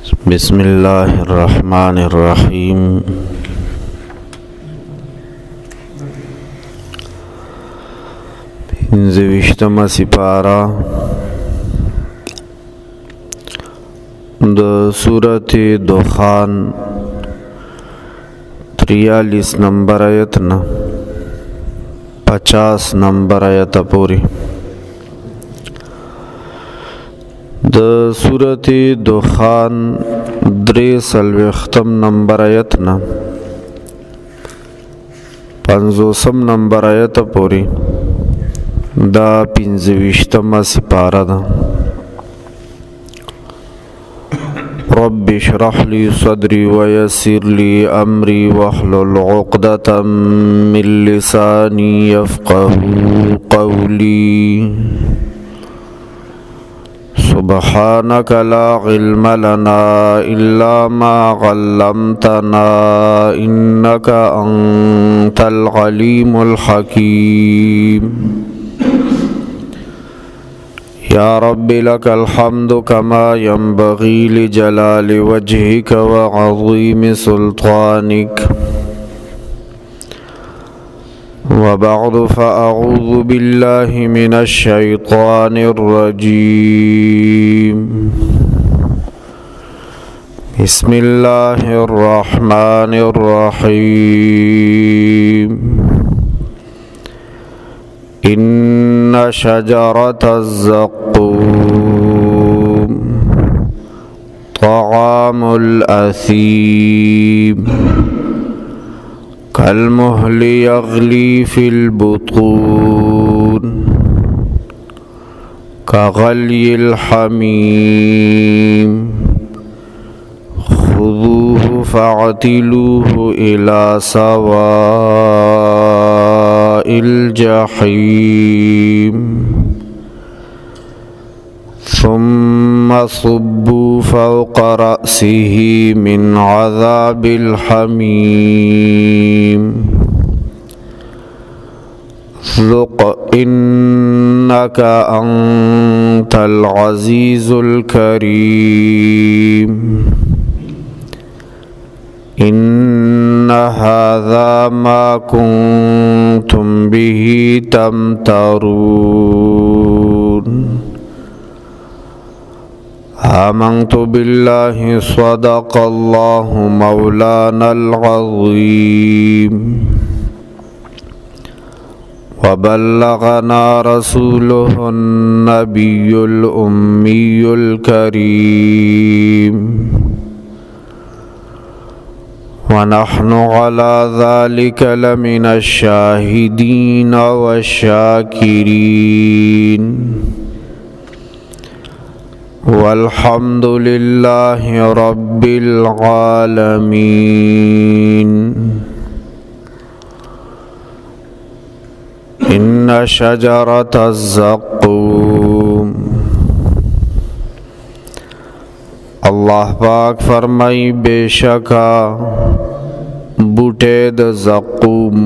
بسم الله الرحمن الرحيم پنځویشتمه سپاره د سورة دخان 43 نمبر آیت نه 50 نمبر آیت پوری د سورة دخان 43 نمبر آیت نه 50 نمبر آیت پوری دا پنځویشتمه سپاره ده. رب اشرح لي صدري ويسر لي أمري واحلل عقدة من لساني يفقهوا قولي سبحانك لا علم لنا إلا ما علمتنا إنك أنت العليم الحكيم. يا رب لك الحمد كما ينبغي لجلال وجهك وعظيم سلطانك. وبعد فأعوذ بالله من الشيطان الرجيم. بسم الله الرحمن الرحيم. إن شجرة الزقوم طعام الأثيم كالمهل يغلي في البطون كغلي الحميم خذوه فاعتلوه إلى سواء الجحيم ثم صبوا فوق رأسه من عذاب الحميم ذق إنك أنت العزيز الكريم. إن هذا ما كنتم به تمترون. آمنت بالله صدق الله مولانا العظيم وبلغنا رسوله النبي الأمي الكريم ونحن على ذلك لمن الشاهدين والشاكرين والحمد لله رب العالمين. إن شجرة الزقوم. اللہ پاک فرمائی بے شکا بوٹے د زقوم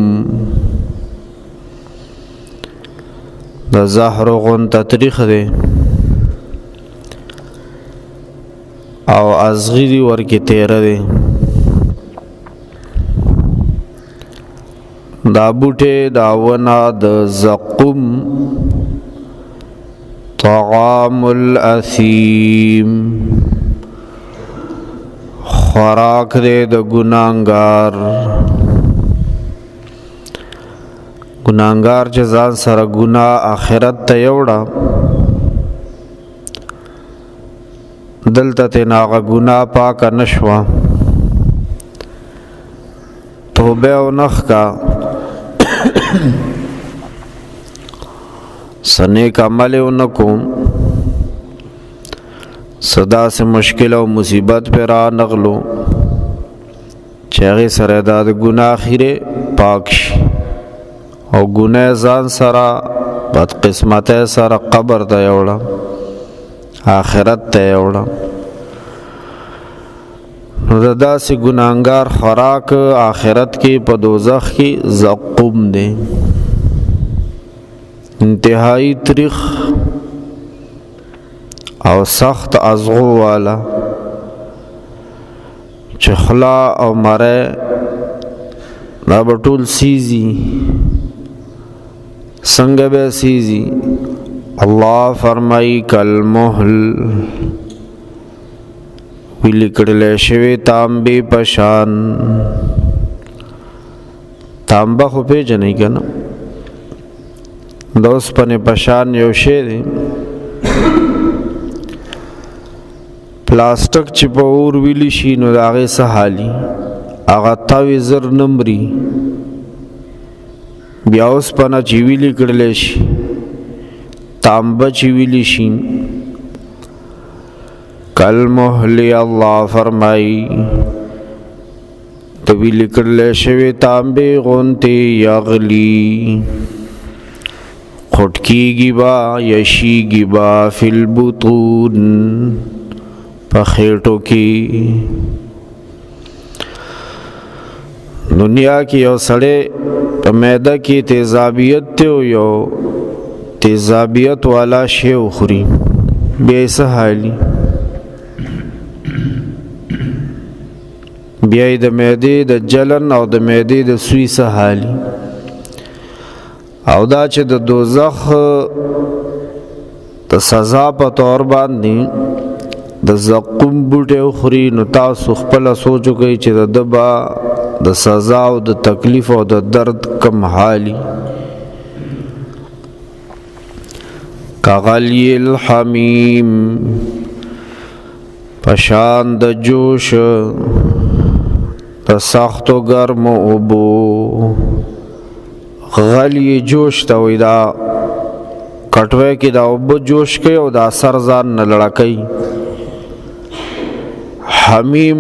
د زهر غنت تاریخ دے او ازغیری ورکی تیره دے. دا بوٹے دا ونا د زقوم طعام الاثیم خوراک دے د گناہگار. گناہگار چې ځان سره ګناه آخرت ته یوړه دلته تینا هغه ګناه پاکه نشوه توبه او نخ کا سنیک عمل اونکو صدا سے مشکل او مصیبت پر را نغلو چاگی سر داد گناہ خیره پاک شی او گناہ ځان سره بد قسمت سره قبر ته یوړه آخرت ته یوړه. نو داسې ګناهګار خوراک آخرت کې په دوزخ کې زقوم دی انتہائی تریخ او سخت ازغو والا چې خلا او مره دا به ټول سیزي څنګه به سیزي الله فرمایي کالمهل ویلی کړل شوی تانبې پشان تانبه خو پیژنې کنه د اوسپنې پشان یو شی دی پلاستیک چې په اور ویلی شي نو د هغې څه حالي هغه تاوې زر نه مري بیا اوسپنه چې ویلې کړلی شي تانبه چې ویلی شي کالمهل الله فرمایي د ویلې کړلی شوې تانبې غوندې یغلي خټ کېږي با یشیږي با فی البطون په خېټو کې دنیا کې یو سړی په معده کې تیزابیت ته یو تیزابیت والا شی وخوري بیا څه حالي بیا د معدې د جلن او د معدې د سوی څه حالي او دا چې د دوزخ د سزا په طور باندې د زقوم بوټی وخوري نو تاسو خپله سوچ وکئ چې د ده به د سزا او د تکلیف او د درد کم حالي کغلی الحمیم پشان د جوش د سختو ګرمو اوبو غلی جوش ته وایي دا کټوی کې دا اوبه جوش کوي او دا سر ځان نه لړه کوي حمیم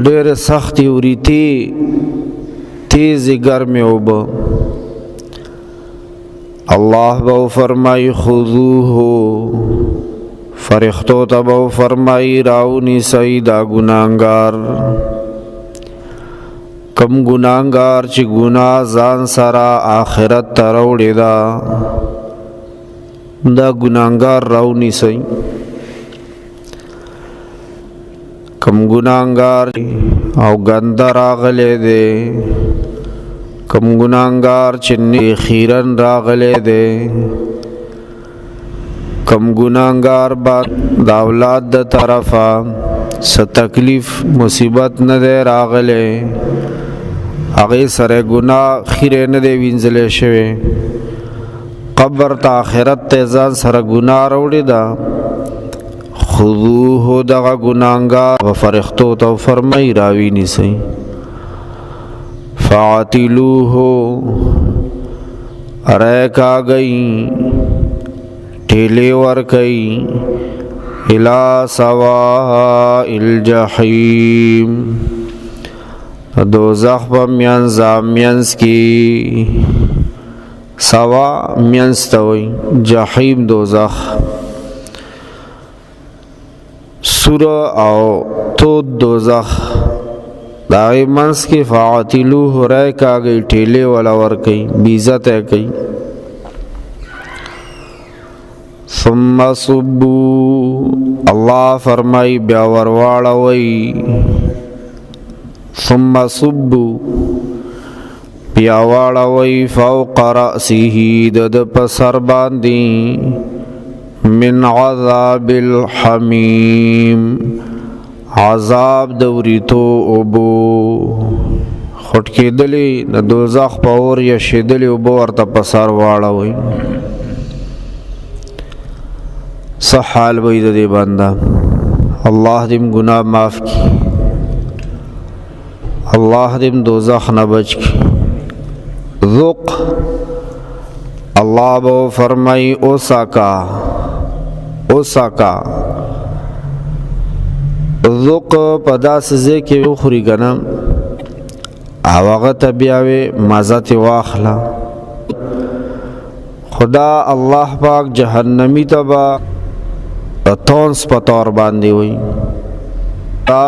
ډېرې سختې وریتې تیزې ګرمې اوبه الله به فرمایي خذوه فرښتو ته به فرمایي راونیسئ دا ګناهګار کم ګناهګار چې ګناه ځان سره آخرت ته راوړې ده دا ګناهګار راونیسئ کم ګناهګار او ګنده راغلی دی کم ګناهګار چې خیرن راغلی دی کم ګناهګار با د اولاد د طرفه څه تکلیف مصیبت نه دی راغلی هغې سره ګناه خیرې نه دی وینځلی شوی قبر ته آخرت ته ځان سره ګناه راوړې ده خذوه دغه ګناهګار و فرښتو ته فرمایي راوینیسئ فاعتلوه ریکاږئ ټیلې ورکئ الی سواء الجحیم دوزخ په منځ کې سوا منځ ته وایي جحیم دوزخ سور او تود دوزخ دا غي منځ کې فاعتلوه ریکاږئ ټیلې ولا ورکئ بیزت یې کوي ثم صبوا الله فرمای بیا ورواړوي ثم صبوا بیا واړوي فوق رأسه د په سر باندې من عذاب الحمیم عذاب د وریتو اوبو خټ کېدلې د دوزخ په اور یشېدلې اوبو ورته په سر واړوي څه حال وي د دې بنده الله دې ګناه معاف کړي الله دې دوزخ نه بچ کړي ذوق الله به فرمای اوساکا ذوق په داسې ځای کې وخوري کنه او هغه ته بیا وې مزه ترې واخله خدا الله پاک جهنمی ته به تونس په طور باندې وي دا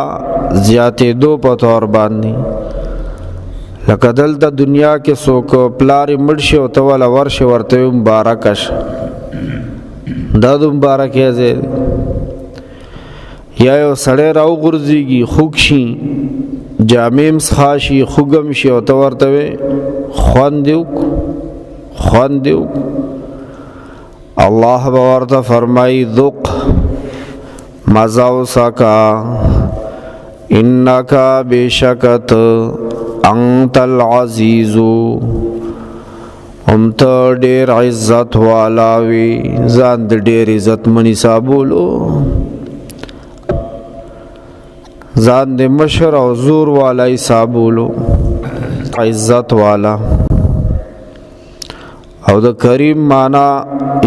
زیاتېدو په طور باندې لکه دلته دنیا کې څوک پلار یې مړ شي او ته والا ورشي ورته وي مبارکه شه دا د مبارکۍ ځای یا یو سړی راو غورځېږي خوږ شي جامې مسخا شي خوږم شي او ته ورته وې خوند دې وکړو الله به ورته فرمایي ذوق مزه وڅکه انک بشکت انت العزیزو هم ته ډېر عزت والا وي ځان د ډېر عزت منی صابولو ځان د مشر او زور والا حسابولو عزت والا او د کریم معنا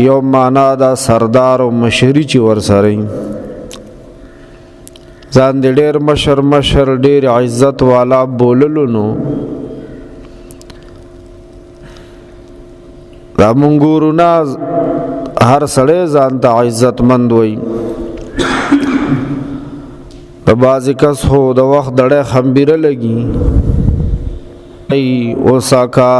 یو معنا دا سردار او مشری چې ورسره ځان د ډېر مشر ډېر عزت والا بوللو نو دا مونږ هر سړی ځان ته عزتمند وي د بعضې کس خو د وخت دړی خمبیره لګي اوساکا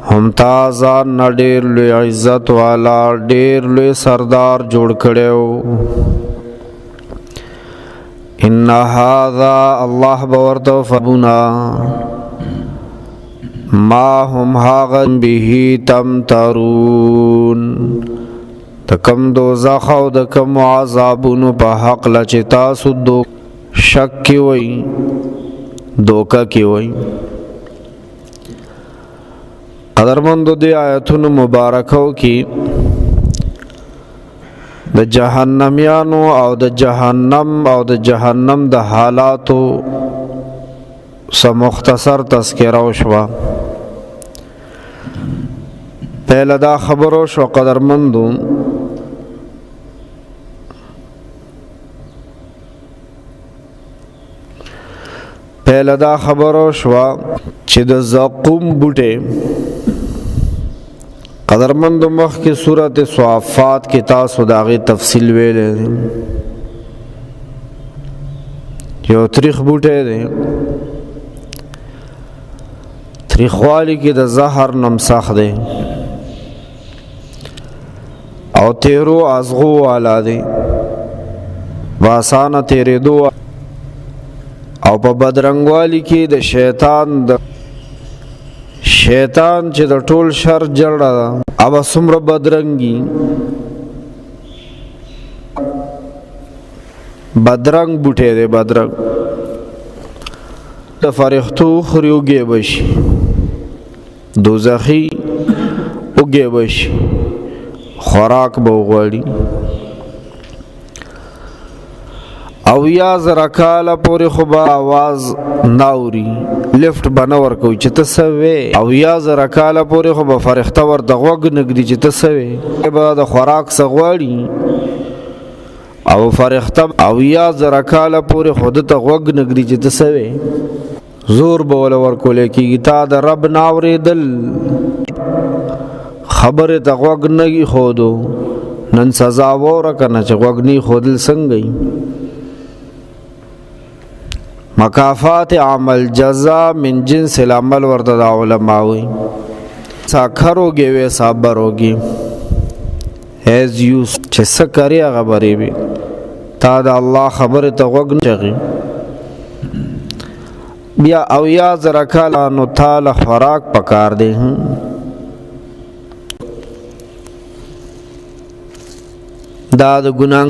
هم تا ځان نه ډېر لوی عزت والا ډېر لوی سردار جوړ کړی و ان هذا الله به ورته فرمونا ما هم هاغ به تمترون د کم دوزخ او د کم عذابونو په حق له چې تاسو شک کې وئ دوکه کې وئ قدرمندو دې آیتونو مبارکو کې د جهنميانو او د جهنم د حالاتو سم مختصر تذکره وشوه پهله دا خبرو شو قدرمندو پهله دا خبرو شو چې د زقوم بوټه قدرمندو مخ کې سورۃ صافات کې تاسو داغه تفصیل ویلې یو تاریخ بوټه دی تاریخوالی کې د زهر نمسخ دی او تیرو ازغو والا دی واسانه تیرې دو او په بدرنګوالی کې د شیطان چې د ټول شر جړه او څومره بدرنګي بدرنګ بوټي دی بدرنګ د فرښتو خریوږي بشي دوزخي اوږي بشي خوراک به وغواړي او یا زره کاله پورې خو به آواز ناوري لفټ به نه ورکوي چې ته څه وې او یا زره کاله پورې خو به فرښته ورته غوږ نه ږدي چې ته څه وې به د خوراک څه غواړي او فرښته او یا زره کاله پورې خو ده ته غوږ نه ږدي چې ته څه وې زور به وله ورکولی کېږي تا د رب نه اورېدل خبرې ته غوږ نه ایښودو نن سزا ووره که نه چې غوږ نه ایښودل څنګه وي مکافات عمل جزا من جنس العمل ورته دا علماء وي ساکر ہوگی ویسا بر ہوگی ایز یو چې څه کوي هغه بری وي تا د الله خبره ته غوږ نه چغي بیا او یا زره کاله نو تعالی خوراک پکار دی دا د ګناه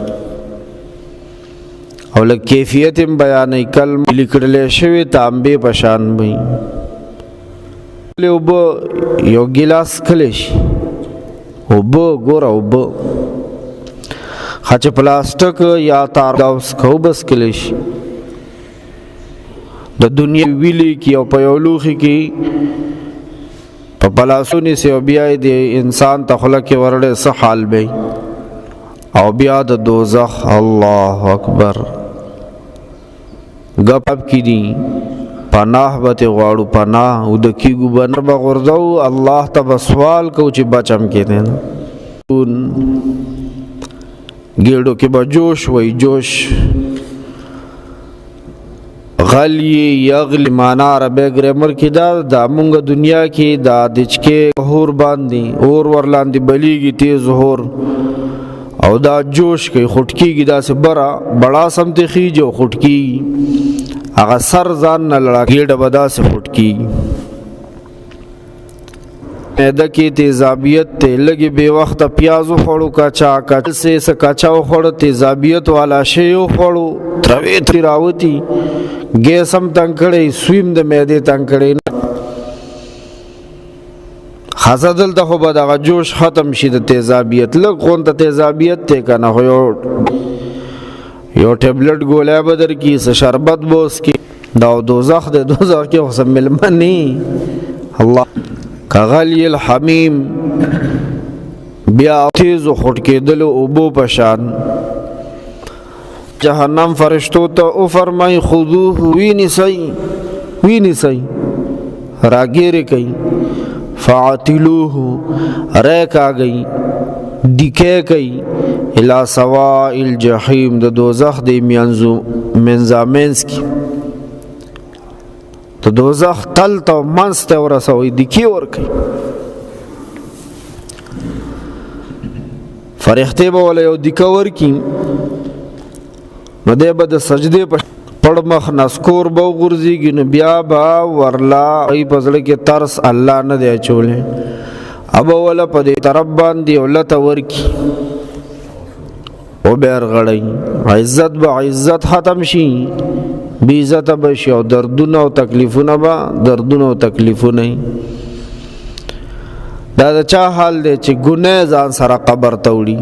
او له کیفیت بیانې کلم لیکلې شوی تانبې پشان وي اوبه یو ګلاس کلیش اوبه ګوره اوبه خچ پلاستیک یا تار داوس کو بس کلیش د دنیا ویلي کې او په یو لوښي کې په پلاسونی سه بیا د انسان ته خلق کې ورړې څه حال به او بیا د دوزخ الله اکبر غپب کی دی پناه به غواړو پناه او د کیګو بنر به غردو الله ته سوال کو چې بچم کې دین ګېړو کې به جوش وای جوش غلی یغلی معنا عربی ګرامر کې دا د مونږ دنیا کې دا دچکه اور باندې اور ورلاندې بلیږي تیز اور او دا جوش کوي خټکیږي داسې بڑا سمته خيجو خټکی هغه سر ځان نه لړا کېډه بدا سے خټکیږي معده کې تیزابیت ته لګي بے وخت پیازو خړو کاچا سے سکاچاو خړ تیزابیت والا شی خړو تروي تراوتی ګیسم تنکړې سویم د معده تنکړې حسدل ته خو به دغه جوش ختم شي د تیزابیت لږ غون ته تیزابیت ته کنه خو یو ټابلیټ ګولای بدر کی س شربت بوس کی دا دوزخ کې خو ملمنی الله کغلی الحمیم بیا تیز خټ کېدل او بو پشان جهنم فرشتو ته او فرمای خذوه ویني سي راګيري کوي فاعتلوه ریکا گئی دکے گئی الى سواء الجحیم د دوزخ دی منزامنس کی د دوزخ تل تا منس ته ورسوي دکی ور کوي فرښتې به ولا یو دکور کی نو دی به د سجدې په پړ مخ نسکور بو غرزیږي نو بیا با ورلا ای پزړه کې ترس الله نه دی چولې ابو ولا په دې طرف باندې ولت ورکی او بیر غړی عزت به عزت ختم شي بی عزت به شي او دردونه او تکلیفونه دا چا حال دی چې ګناه ځان سره قبر ته وړي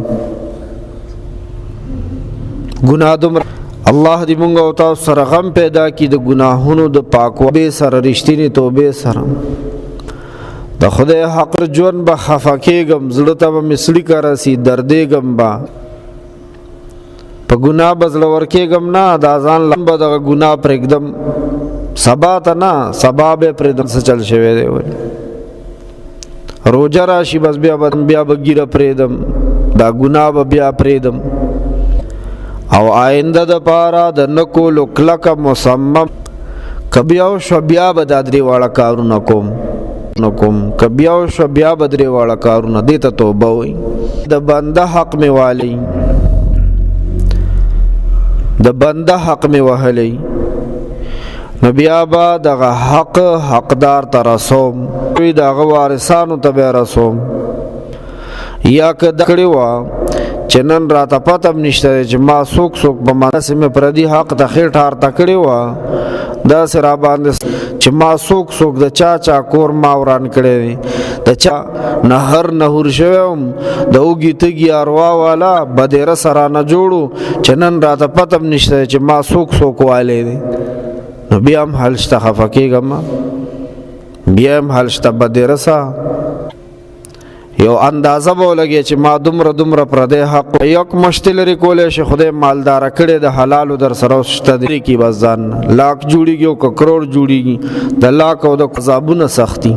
ګناه دومره الله دې مونږ او تاسو سره غم پیدا کړي د ګناهونو د پاکوالي سره رښتینی توبه سره د خدای حق ژوند به خفکهګم زړه ته به مسړي کارسي دردېګم با په ګناه بزل ورکېګم نه دا ځان لمبه د ګناه پر एकदम سبا ته نه سبب پر دم څه چل شوی دی روزه راشي بس بیا بګیره پرېدم دا ګناه به بیا پرېدم او آینده د پارا د نکولو کلک مصمم کبیاو شو بیا به دا درې واړه کارونه کوم کبیاو شو بیا به درې واړه کارونه دې ته توبه وایي د بنده حق مې والی د بنده حق مې وهلی نو بیا به دغه حقدار ته رسوم وی دغه وارثانو ته به رسوم یا که دکړې وه چې نن راته پته نشته چې ما څوک په مانسې مې پردي حق ته خېټ هار تکړې وه داسې را باندې چې ما څوک د چا کور ما وران کړی دی د چا نهور شوی وم د اوږې تږي اروا والا بدیره سره نه جوړو چې نن راته پته نشته چې ما څوک والی دی نو بیا هم حل شته خفه کېږم بیا هم حل شته بدیره سه یو اندازه به ولګي چې ما دومره پردی حق یک مشتل لري کولی شي خدای مالداره کړی د حلالو در سره شته دی کی بس ځان لاک جوړیږي او کروڑ جوړیږي د لاک او د عذابونه سختی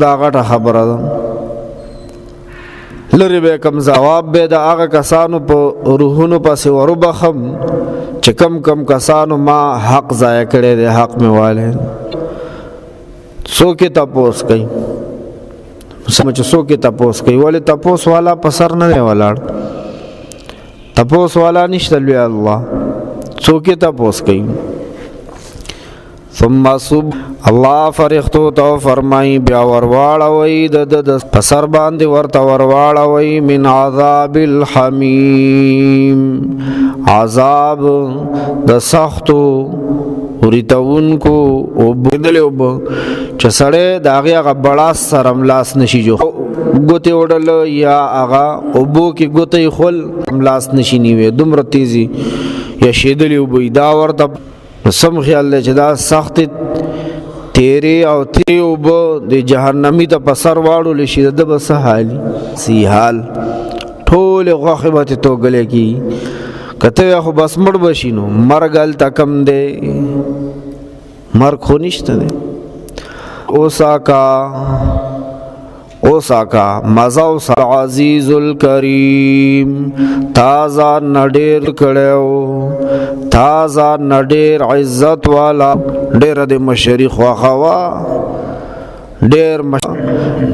دا غټه خبره ده لري به کم جواب به د هغه کسانو په روحونو پسې وربخم چې کم کسانو ما حق ضایع کړی دی حق مې واله سو کې تپوس کوي سمجھ سو کې تپوس کوي ولې تپوس والا پسر نه ولاړ تپوس والا نشته لوی الله سو کې تپوس کوي ثم صب الله فرښتو ته فرمایي بیا ورواړوي د پسر باندې ورته ورواړوي من عذاب الحمیم عذاب د سختو ورتاونکو او بدل او چې سړی د هغه بڑا سرم لاس نشي جو ګوتې وړل یا هغه او بو کې ګوتې خول لاس نشي نیوي دومره تیزی یا شیدلی او دا ورته سم خیال دی چې دا سخت تیرې او تیرې او بو د جهنمی ته پسر واړو لشي د بس حالي سی حال ټول غوخه به توګلې کی کته خو بس مړ بشینو مرګل تکم دے مرګ خو نشته دے اوساکا مزاو سر عزیز الکریم تازا نډیر کړو تازا نډیر عزت والا ډیر د مشرق واخوا ډیر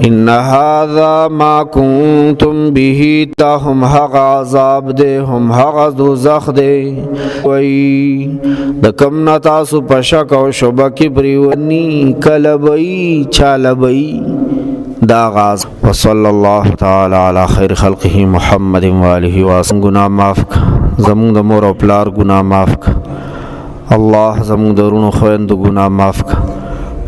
ان هذا ما كنتم به تهم هغه عذاب دے هم هغه دوزخ دے وای د کم نه تاسو په شک او شبه کې پریونی کلبئی چالبئی دا غاز وصلی الله تعالی علی خیر خلقه محمد و آله و سلم. گناہ معاف زمون د مور او پلار گناہ معاف الله زمون د ورونو خويندو گناہ معاف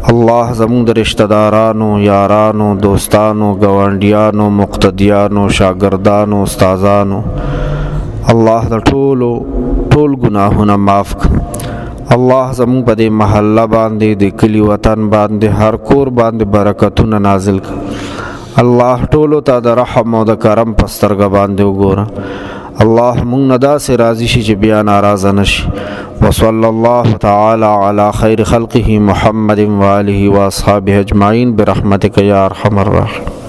الله زمون د رشتہ دارانو یارانو دوستانو گاونډیانو مقتدیانو شاګردانو استادانو الله د ټول گناهونه معاف الله زمون په دې محله باندې د کلی وطن باندې هر کور باندې برکتونه نازل الله ټولو ته د رحم او د کرم پسترګ باندې وګوره الله مونږ نه داسې راضي شي چې بیا ناراضه نشي. وصلی الله تعالی علی خیر خلقه محمد و آله و اصحابه اجمعین برحمتک یا ارحم الراحمین.